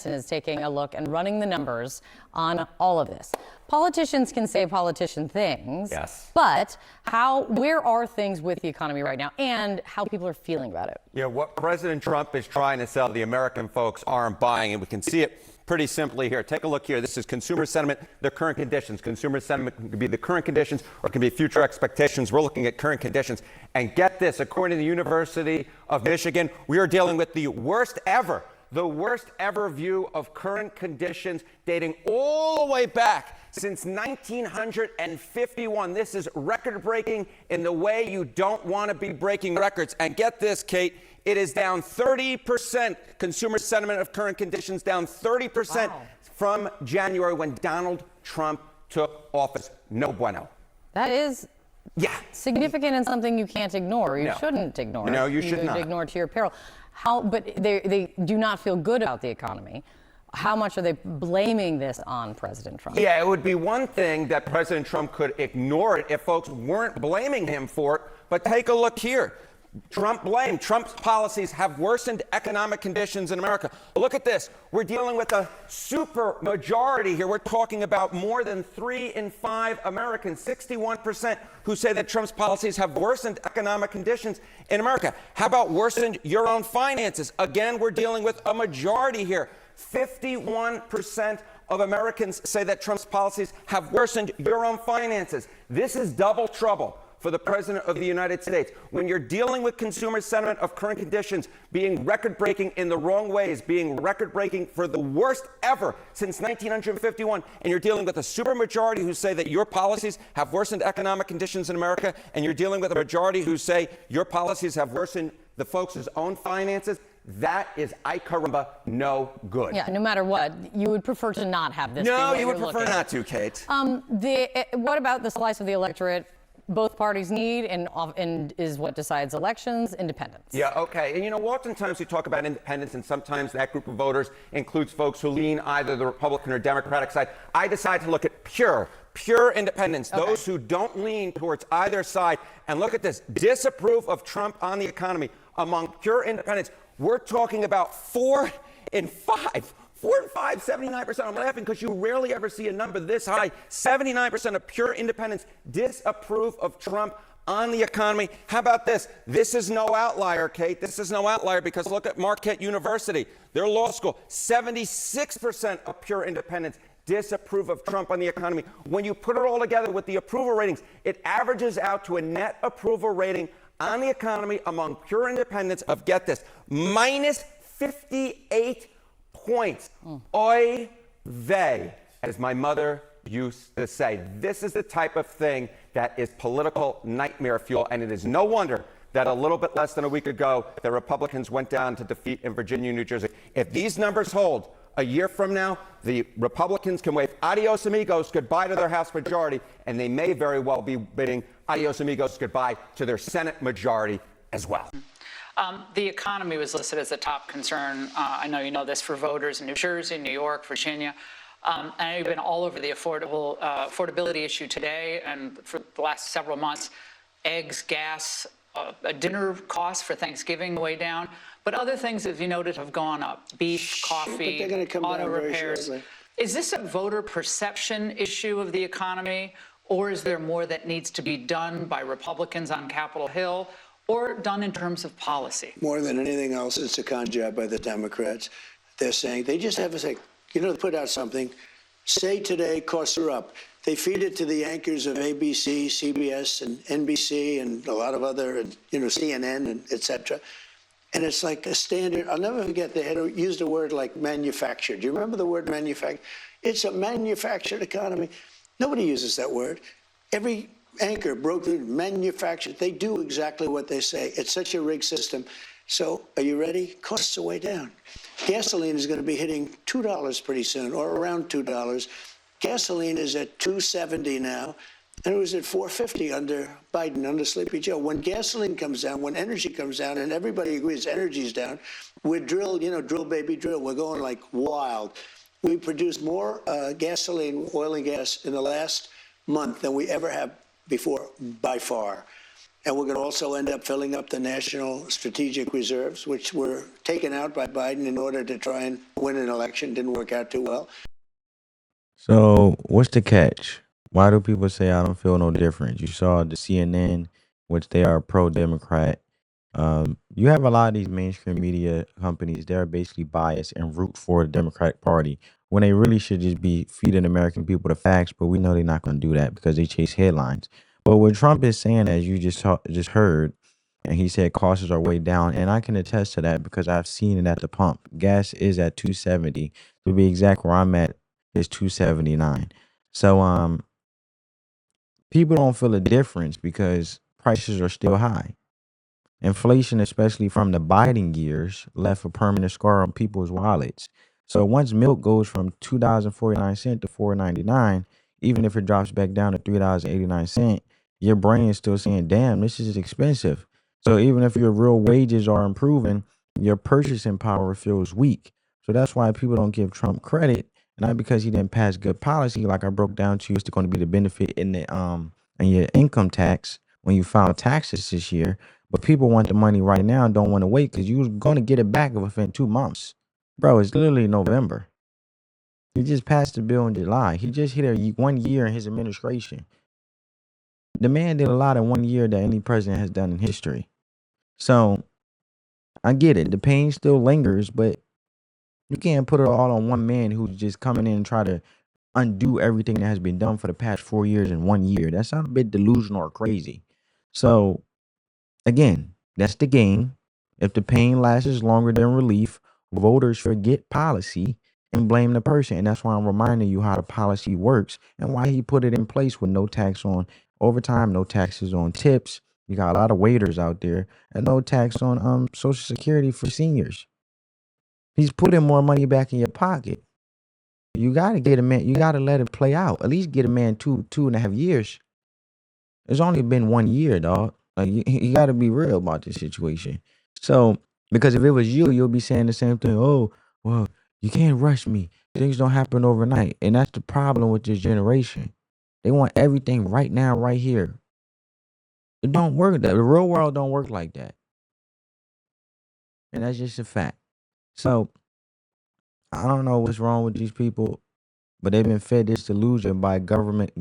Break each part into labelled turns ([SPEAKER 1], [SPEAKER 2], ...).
[SPEAKER 1] is taking a look and running the numbers on all of this. Politicians can say politician things,
[SPEAKER 2] yes,
[SPEAKER 1] but where are things with the economy right now and how people are feeling about it?
[SPEAKER 2] Yeah, what President Trump is trying to sell, the American folks aren't buying, and we can see it pretty simply here. Take a look here. This is consumer sentiment, the current conditions. Consumer sentiment can be the current conditions or it can be future expectations. We're looking at current conditions. And get this, according to the University of Michigan, we are dealing with the worst ever view of current conditions dating all the way back since 1951. This is record-breaking in the way you don't want to be breaking records. And get this, Kate, it is down 30%. Consumer sentiment of current conditions down 30% from January when Donald Trump took office. No bueno.
[SPEAKER 1] That is significant and something you can't ignore. You shouldn't ignore.
[SPEAKER 2] No, you should not.
[SPEAKER 1] Ignore to your peril. But they do not feel good about the economy. How much are they blaming this on President Trump?
[SPEAKER 2] Yeah, it would be one thing that President Trump could ignore it if folks weren't blaming him for it. But take a look here. Trump's policies have worsened economic conditions in America. Look at this. We're dealing with a super majority here. We're talking about more than 3 in 5 Americans, 61%, who say that Trump's policies have worsened economic conditions in America. How about worsened your own finances? Again, we're dealing with a majority here. 51% of Americans say that Trump's policies have worsened your own finances. This is double trouble for the President of the United States. When you're dealing with consumer sentiment of current conditions being record-breaking in the wrong ways, being record-breaking for the worst ever since 1951, and you're dealing with a supermajority who say that your policies have worsened economic conditions in America, and you're dealing with a majority who say your policies have worsened the folks' own finances, that is, ay caramba, no good.
[SPEAKER 1] Yeah, no matter what, you would prefer to not have this.
[SPEAKER 2] No, you would prefer not to, Kate.
[SPEAKER 1] What about the slice of the electorate both parties need and is what decides elections? Independence.
[SPEAKER 2] Yeah, okay. And you know, oftentimes we talk about independence, and sometimes that group of voters includes folks who lean either the Republican or Democratic side. I decide to look at pure independents, those who don't lean towards either side. And look at this, disapprove of Trump on the economy among pure independents. We're talking about 4 in 5. 4 in 5, 79%. I'm laughing because you rarely ever see a number this high. 79% of pure independents disapprove of Trump on the economy. How about this? This is no outlier, Kate. This is no outlier because look at Marquette University, their law school. 76% of pure independents disapprove of Trump on the economy. When you put it all together with the approval ratings, it averages out to a net approval rating on the economy among pure independents of, get this, minus 58 points. Oy vey, as my mother used to say. This is the type of thing that is political nightmare fuel, and it is no wonder that a little bit less than a week ago, the Republicans went down to defeat in Virginia and New Jersey. If these numbers hold a year from now, the Republicans can wave adios amigos, goodbye to their House majority, and they may very well be bidding adios amigos, goodbye to their Senate majority as well.
[SPEAKER 3] The economy was listed as a top concern. I know you know this, for voters in New Jersey, New York, Virginia. And I've been all over the affordability issue today and for the last several months. Eggs, gas, dinner costs for Thanksgiving way down. But other things, as you noted, have gone up. Beef, coffee, auto repairs. Is this a voter perception issue of the economy, or is there more that needs to be done by Republicans on Capitol Hill, or done in terms of policy?
[SPEAKER 4] More than anything else, it's a con job by the Democrats. They're saying, they just have to say, they put out something, say today costs are up. They feed it to the anchors of ABC, CBS, and NBC, and a lot of other, CNN, and et cetera. And it's like a standard. I'll never forget, they had used a word like manufactured. Do you remember the word manufactured? It's a manufactured economy. Nobody uses that word. Every anchor broke through manufactured. They do exactly what they say. It's such a rigged system. So are you ready? Costs are way down. Gasoline is going to be hitting $2 pretty soon, or around $2. Gasoline is at $2.70 now, and it was at $4.50 under Biden, under Sleepy Joe. When gasoline comes down, when energy comes down, and everybody agrees energy's down, we're drilled, drill baby drill. We're going like wild. We produced more gasoline, oil and gas in the last month than we ever have before, by far. And we're going to also end up filling up the national strategic reserves, which were taken out by Biden in order to try and win an election. Didn't work out too well.
[SPEAKER 5] So what's the catch? Why do people say I don't feel no difference? You saw the CNN, which they are pro-Democrat. You have a lot of these mainstream media companies. They're basically biased and root for the Democratic Party when they really should just be feeding American people the facts. But we know they're not going to do that because they chase headlines. But what Trump is saying, as you just heard, and he said costs are way down, and I can attest to that because I've seen it at the pump. Gas is at 270. To be exact, where I'm at is 279. So people don't feel a difference because prices are still high. Inflation, especially from the Biden years, left a permanent scar on people's wallets. So once milk goes from $2.49 to $4.99, even if it drops back down to $3.89, your brain is still saying, damn, this is expensive. So even if your real wages are improving, your purchasing power feels weak. So that's why people don't give Trump credit, not because he didn't pass good policy, like I broke down to you, it's going to be the benefit in your income tax when you file taxes this year. But people want the money right now and don't want to wait because you're going to get it back within 2 months. Bro, it's literally November. He just passed the bill in July. He just hit 1 year in his administration. The man did a lot in 1 year that any president has done in history. So I get it. The pain still lingers, but you can't put it all on one man who's just coming in and try to undo everything that has been done for the past 4 years in 1 year. That sounds a bit delusional or crazy. So again, that's the game. If the pain lasts longer than relief, voters forget policy and blame the person. And that's why I'm reminding you how the policy works and why he put it in place with no tax on overtime, no taxes on tips. You got a lot of waiters out there, and no tax on Social Security for seniors. He's putting more money back in your pocket. You gotta get a man. You gotta let it play out. At least get a man 2.5 years. It's only been 1 year, dog. Like you got to be real about this situation. So, because if it was you, you'll be saying the same thing. Oh, well, you can't rush me. Things don't happen overnight, and that's the problem with this generation. They want everything right now, right here. It don't work. The real world don't work like that, and that's just a fact. So, I don't know what's wrong with these people, but they've been fed this delusion by government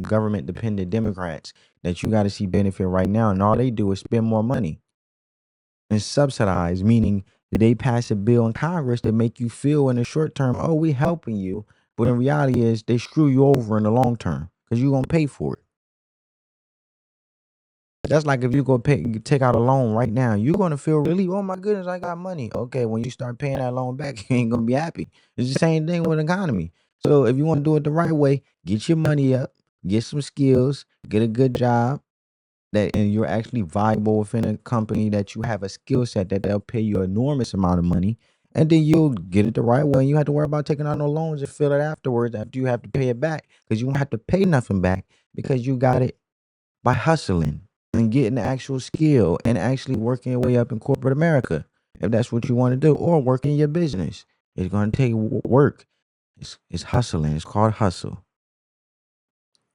[SPEAKER 5] dependent Democrats that you got to see benefit right now, and all they do is spend more money and subsidize, meaning that they pass a bill in Congress that make you feel in the short term, oh, we helping you, but in reality is they screw you over in the long term because you're gonna pay for it. That's like if you take out a loan right now, you're gonna feel relief. Oh my goodness, I got money. Okay, when you start paying that loan back, you ain't gonna be happy. It's the same thing with the economy. So if you want to do it the right way, get your money up, get some skills, get a good job, and you're actually viable within a company, that you have a skill set that they'll pay you an enormous amount of money, and then you'll get it the right way. And you have to worry about taking out no loans and feel it afterwards after you have to pay it back, because you won't have to pay nothing back because you got it by hustling and getting the actual skill and actually working your way up in corporate America, if that's what you want to do, or working your business. It's going to take work. It's hustling. It's called hustle.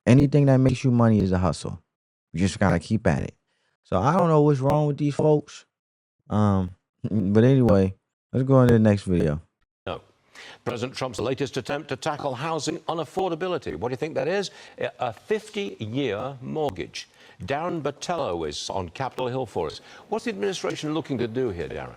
[SPEAKER 5] Anything that makes you money is a hustle. You just gotta keep at it. So I don't know what's wrong with these folks. But anyway, let's go on to the next video.
[SPEAKER 6] No. President Trump's latest attempt to tackle housing unaffordability. What do you think that is? A 50-year mortgage. Darren Botello is on Capitol Hill for us. What's the administration looking to do here, Darren?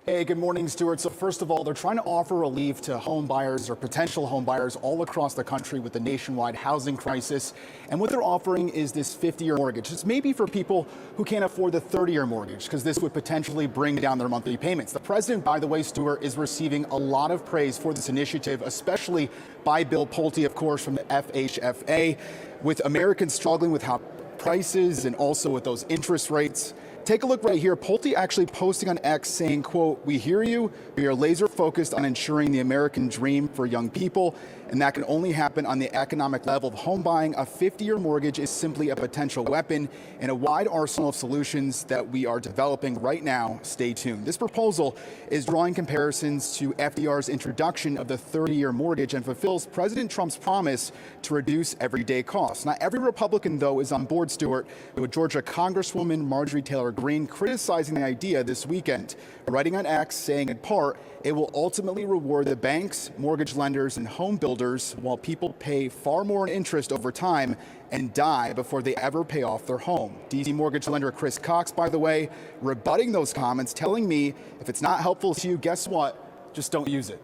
[SPEAKER 7] Hey, good morning, Stuart. So first of all, they're trying to offer relief to home buyers or potential home buyers all across the country with the nationwide housing crisis. And what they're offering is this 50-year mortgage. It's maybe for people who can't afford the 30-year mortgage, because this would potentially bring down their monthly payments. The president, by the way, Stuart, is receiving a lot of praise for this initiative, especially by Bill Pulte, of course, from the FHFA. With Americans struggling with how prices and also with those interest rates, Take a look right here. Pulte actually posting on X saying, quote, "We hear you. We are laser focused on ensuring the American dream for young people, and that can only happen on the economic level of home buying. A 50-year mortgage is simply a potential weapon in a wide arsenal of solutions that we are developing right now. Stay tuned." This proposal is drawing comparisons to FDR's introduction of the 30-year mortgage and fulfills President Trump's promise to reduce everyday costs. Not every Republican, though, is on board, Stuart, with Georgia Congresswoman Marjorie Taylor Greene criticizing the idea this weekend, writing on X saying in part, "It will ultimately reward the banks, mortgage lenders, and home builders while people pay far more in interest over time and die before they ever pay off their home." DC mortgage lender Chris Cox, by the way, rebutting those comments, telling me if it's not helpful to you, guess what? Just don't use it.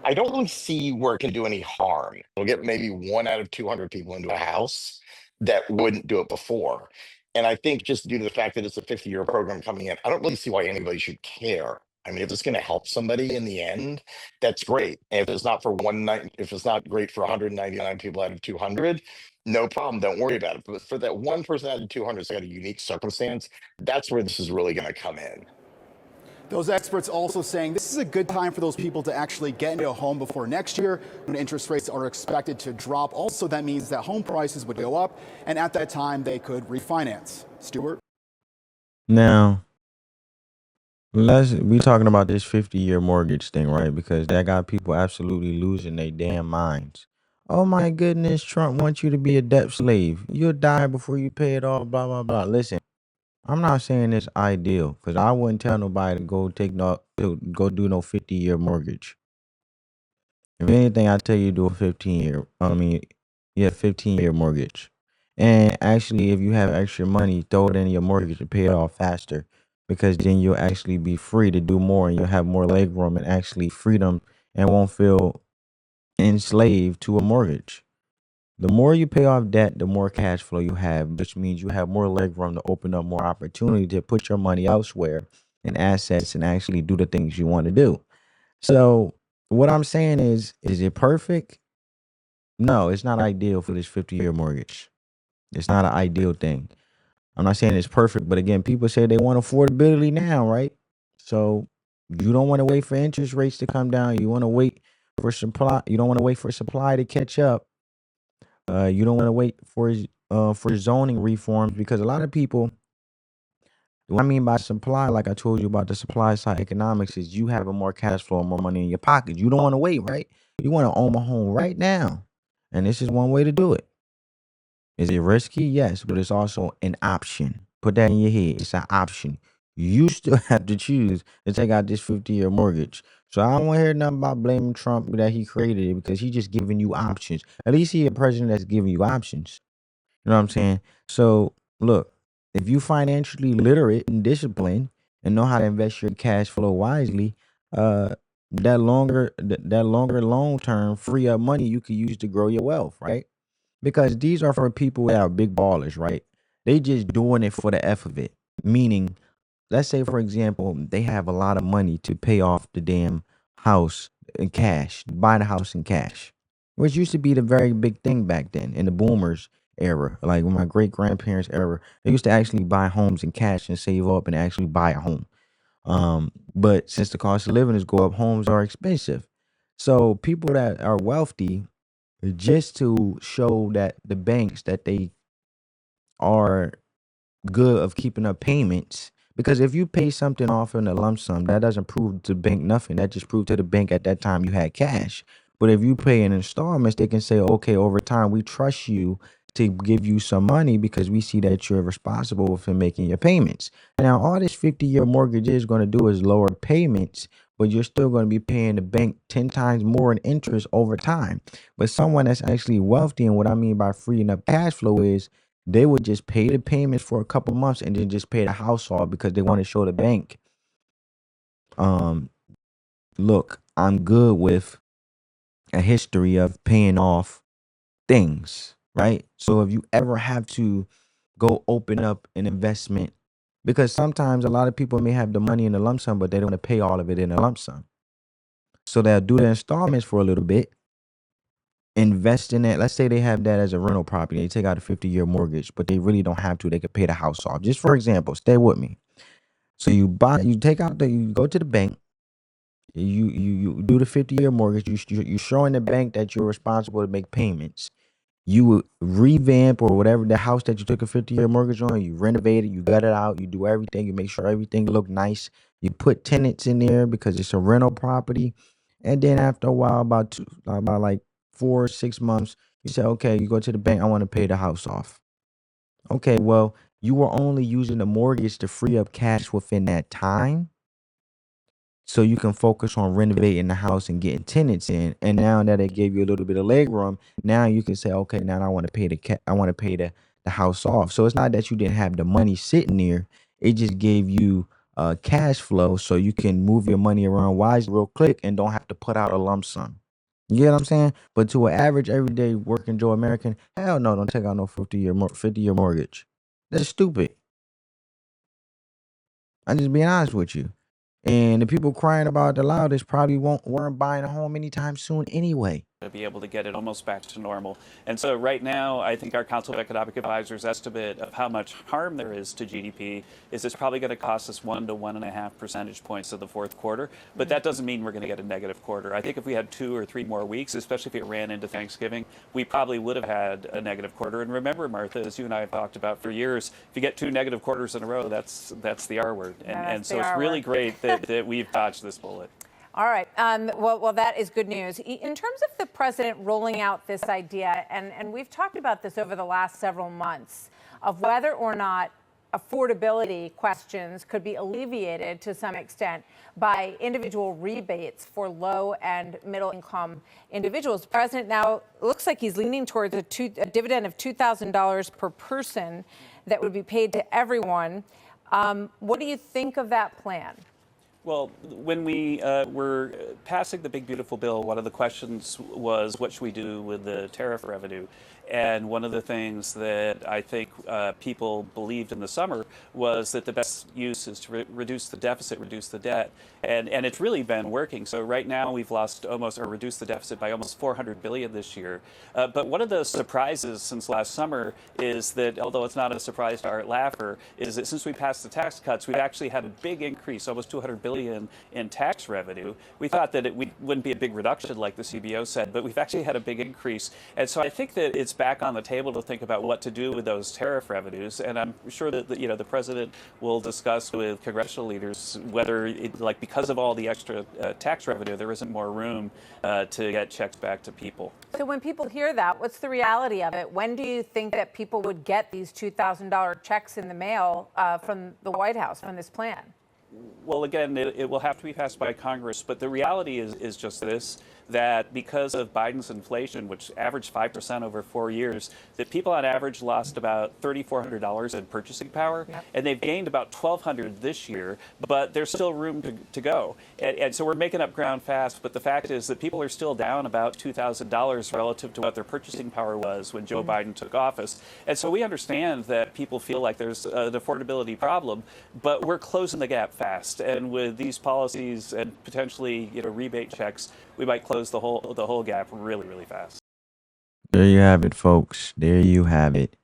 [SPEAKER 8] I don't really see where it can do any harm. It'll get maybe 1 out of 200 people into a house that wouldn't do it before. And I think just due to the fact that it's a 50-year program coming in, I don't really see why anybody should care. I mean, if it's going to help somebody in the end, that's great. And if it's not for one night, if it's not great for 199 people out of 200, no problem. Don't worry about it. But for that one person out of 200 that's got a unique circumstance, that's where this is really going to come in.
[SPEAKER 7] Those experts also saying this is a good time for those people to actually get into a home before next year when interest rates are expected to drop. Also, that means that home prices would go up, and at that time, they could refinance. Stuart?
[SPEAKER 5] Now, we talking about this 50-year mortgage thing, right? Because that got people absolutely losing their damn minds. Oh my goodness, Trump wants you to be a debt slave. You'll die before you pay it off, blah, blah, blah. Listen, I'm not saying it's ideal because I wouldn't tell nobody to go do no 50-year mortgage. If anything, I tell you to do a 15-year. 15-year mortgage. And actually, if you have extra money, throw it in your mortgage to pay it off faster, because then you'll actually be free to do more and you'll have more leg room and actually freedom and won't feel enslaved to a mortgage. The more you pay off debt, the more cash flow you have, which means you have more leg room to open up more opportunity to put your money elsewhere in assets and actually do the things you want to do. So what I'm saying is it perfect? No, it's not ideal for this 50-year mortgage. It's not an ideal thing. I'm not saying it's perfect, but again, people say they want affordability now, right? So you don't want to wait for interest rates to come down. You want to wait for supply. You don't want to wait for supply to catch up. You don't want to wait for zoning reforms, because a lot of people, what I mean by supply, like I told you about the supply side economics, is you having more cash flow, more money in your pocket. You don't want to wait, right? You want to own a home right now. And this is one way to do it. Is it risky? Yes, but it's also an option. Put that in your head. It's an option. You still have to choose to take out this 50-year mortgage. So I don't want to hear nothing about blaming Trump that he created it, because he's just giving you options. At least he a president that's giving you options. You know what I'm saying? So look, if you financially literate and disciplined and know how to invest your cash flow wisely, that longer long term free up money you could use to grow your wealth, right? Because these are for people that are big ballers, right? They just doing it for the F of it. Meaning, let's say, for example, they have a lot of money to pay off the damn house in cash, buy the house in cash, which used to be the very big thing back then in the boomers era. Like when my great grandparents era, they used to actually buy homes in cash and save up and actually buy a home. But since the cost of living is go up, homes are expensive. So people that are wealthy, just to show that the banks that they are good of keeping up payments, because if you pay something off in a lump sum, that doesn't prove to the bank nothing. That just proved to the bank at that time you had cash. But if you pay in installments, they can say, okay, over time we trust you to give you some money because we see that you're responsible for making your payments. Now, all this 50-year mortgage is going to do is lower payments, but you're still going to be paying the bank 10 times more in interest over time. But someone that's actually wealthy, and what I mean by freeing up cash flow is they would just pay the payments for a couple months and then just pay the house off, because they want to show the bank, um, look, I'm good with a history of paying off things, right? So if you ever have to go open up an investment, because sometimes a lot of people may have the money in a lump sum, but they don't want to pay all of it in a lump sum. So they'll do the installments for a little bit, invest in that. Let's say they have that as a rental property. They take out a 50-year mortgage, but they really don't have to. They could pay the house off. Just for example, stay with me. So you take out you go to the bank, you do the 50-year mortgage. You're showing the bank that you're responsible to make payments. You would revamp or whatever the house that you took a 50-year mortgage on. You renovate it, you gut it out, you do everything, you make sure everything look nice. You put tenants in there because it's a rental property, and then after a while, about like 4 or 6 months, you say, okay, you go to the bank. I want to pay the house off. Okay, well, you were only using the mortgage to free up cash within that time, so you can focus on renovating the house and getting tenants in. And now that it gave you a little bit of leg room, now you can say, okay, now I want to pay I want to pay the house off. So it's not that you didn't have the money sitting there; it just gave you cash flow, so you can move your money around wisely, real quick, and don't have to put out a lump sum. You get what I'm saying? But to an average, everyday working Joe American, hell no, don't take out no 50-year mortgage. That's stupid. I'm just being honest with you. And the people crying about it the loudest probably weren't buying a home anytime soon anyway.
[SPEAKER 9] To be able to get it almost back to normal. And so right now, I think our Council of Economic Advisors estimate of how much harm there is to GDP is it's probably going to cost us 1 to 1.5 percentage points of the fourth quarter. But that doesn't mean we're going to get a negative quarter. I think if we had 2 or 3 more weeks, especially if it ran into Thanksgiving, we probably would have had a negative quarter. And remember, Martha, as you and I have talked about for years, if you get 2 negative quarters in a row, that's the R word. And so it's really great that we've dodged this bullet.
[SPEAKER 10] All right. Well, that is good news. In terms of the president rolling out this idea, and we've talked about this over the last several months, of whether or not affordability questions could be alleviated to some extent by individual rebates for low and middle income individuals. The president now looks like he's leaning towards a dividend of $2,000 per person that would be paid to everyone. What do you think of that plan?
[SPEAKER 9] Well, when we were passing the big, beautiful bill, one of the questions was, what should we do with the tariff revenue? And one of the things that I think people believed in the summer was that the best use is to reduce the deficit, reduce the debt. And it's really been working. So right now we've reduced the deficit by almost $400 billion this year. But one of the surprises since last summer is that, although it's not a surprise to Art Laffer, is that since we passed the tax cuts, we've actually had a big increase, almost $200 billion in tax revenue. We thought that it wouldn't be a big reduction like the CBO said, but we've actually had a big increase. And so I think that it's back on the table to think about what to do with those tariff revenues. And I'm sure that the president will discuss with congressional leaders whether, because of all the extra tax revenue, there isn't more room to get checks back to people.
[SPEAKER 10] So when people hear that, what's the reality of it? When do you think that people would get these $2,000 checks in the mail from the White House, from this plan?
[SPEAKER 9] Well, again, it will have to be passed by Congress, but the reality is just this, that because of Biden's inflation, which averaged 5% over 4 years, that people on average lost about $3,400 in purchasing power, and they've gained about $1,200 this year, but there's still room to go. And so we're making up ground fast, but the fact is that people are still down about $2,000 relative to what their purchasing power was when Joe Biden took office. And so we understand that people feel like there's an affordability problem, but we're closing the gap fast. And with these policies and potentially rebate checks, we might close the whole gap really, really fast.
[SPEAKER 5] There you have it, folks. There you have it.